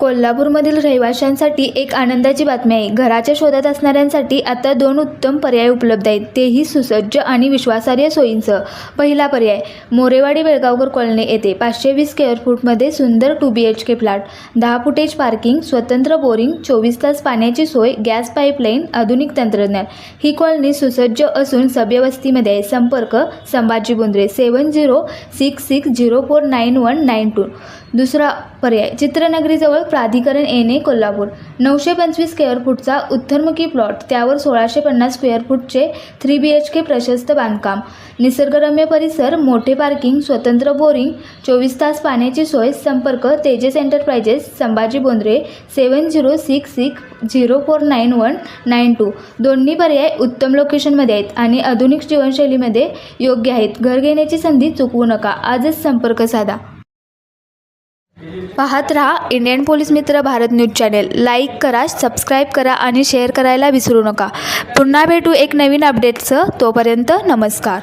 कोल्हापूरमधील रहिवाशांसाठी एक आनंदाची बातमी आहे. घराच्या शोधात असणाऱ्यांसाठी आता 2 उत्तम पर्याय उपलब्ध आहेत, तेही सुसज्ज आणि विश्वासार्ह सोयींसह. पहिला पर्याय, मोरेवाडी बेळगावकर कॉलनी येथे 520 स्क्वेअर फूटमध्ये सुंदर 2 BHK फ्लॅट, 10 फुटेज पार्किंग, स्वतंत्र बोरिंग, 24 तास पाण्याची सोय, गॅस पाईपलाईन, आधुनिक तंत्रज्ञान. ही कॉलनी सुसज्ज असून सभ्य वस्तीमध्ये आहे. संपर्क संभाजी बोंद्रे 7066049192. दुसरा पर्याय, चित्रनगरीजवळ प्राधिकरण येणे कोल्हापूर, 925 स्क्वेअर फूटचा उत्तरमुखी प्लॉट, त्यावर 1650 स्क्वेअर फूटचे 3 BHK प्रशस्त बांधकाम, निसर्गरम्य परिसर, मोठे पार्किंग, स्वतंत्र बोरिंग, 24 तास पाण्याची सोय. संपर्क तेजस एंटरप्राइजेस संभाजी बोंद्रे 7066049192. दोन्ही पर्याय उत्तम लोकेशनमध्ये आहेत आणि आधुनिक जीवनशैलीमध्ये योग्य आहेत. घर घेण्याची संधी चुकवू नका. आजच संपर्क साधा. पाहत रहा इंडियन पोलीस मित्र भारत न्यूज चॅनेल. लाईक करा, सबस्क्राईब करा आणि शेअर करायला विसरू नका. पुन्हा भेटू एक नवीन अपडेटसह. तोपर्यंत नमस्कार.